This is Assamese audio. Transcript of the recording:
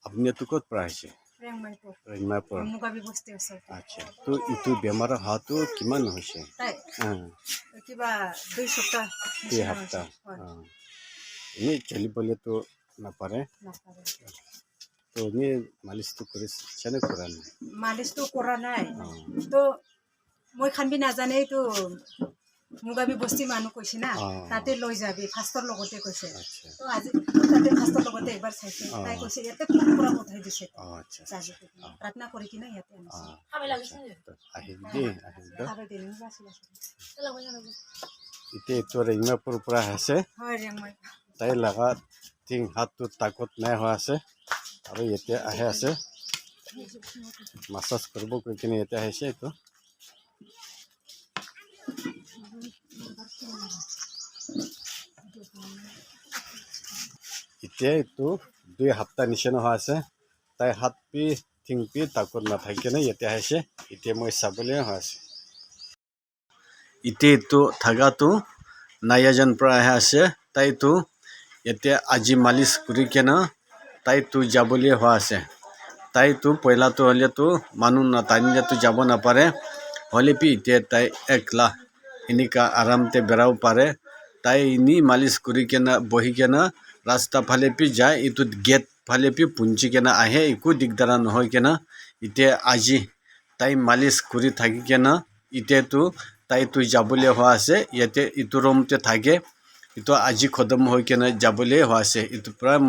আপুনি তো ক'ত পৰা আহিছে ৰেংমাইপুৰ আচ্ছা তো ইটো বেমাৰ হোৱাটো কিমান হৈছে কিবা 2 সপ্তাহ 2 সপ্তাহ এনেই চলিবলেতো নাপাৰে তো এনেই মালিচটো কৰিছে নে কৰা নাই মালিচটো কৰা নাই তো মই খানবি নাজানে তো মুগাবী বস্তি মানুহ কৈছে না তাতে লৈ যাবি ফাষ্টৰ লগতে কৈছে তো আজি তাতে ফাষ্টৰ লগতে একবাৰ চাইছে তাই কৈছে ইয়াতে পুৰা পঠাই দিছে প্ৰাৰ্থনা কৰি কিনে ইয়াতে আনিছে এতিয়া এইটো ৰেংমাইপুৰৰ পৰা আহিছে তাই লগা টিং হাতটো তাকত নাই হোৱা আছে আৰু এতিয়া আহে আছে মাছাজ কৰিব কৈ কিনে এতিয়া আহিছে এইটো এতিয়া এইটো 2 সপ্তাহ নিচিনা হোৱা আছে তাই হাত পি টিং পি তাকত নাথাকে নে এতিয়া আহিছে এতিয়া মই চাবলৈ হোৱা আছে এতিয়া এইটো থাকাটো নায়াজন পৰা আহে আছে তাইতো এতিয়া আজি মালিচ কৰি কেনে তাইতো যাবলৈ হোৱা আছে তাইতো পইলাটো হ'লেতো মানুহ নাটানিলেতো যাব নাপাৰে হ'লে পি এতিয়া তাই একলা এনেকা আৰামতে বেৰাব পাৰে তাই এনি মালিচ কৰি কেনে বহি কেনে ৰাস্তা ফালে পি যায় এইটো গেট ফালে পি পুঞ্জি কেনে আহে একো দিগদাৰ নহয় কেনে এতিয়া আজি তাই মালিচ কৰি থাকি কেনে এতিয়াতো তাইতো যাবলৈ হোৱা আছে ইয়াতে ইটো ৰুমতে থাকে ইটো আজি খতম হৈ কেনে যাবলৈ হোৱা আছে ইটো প্ৰায়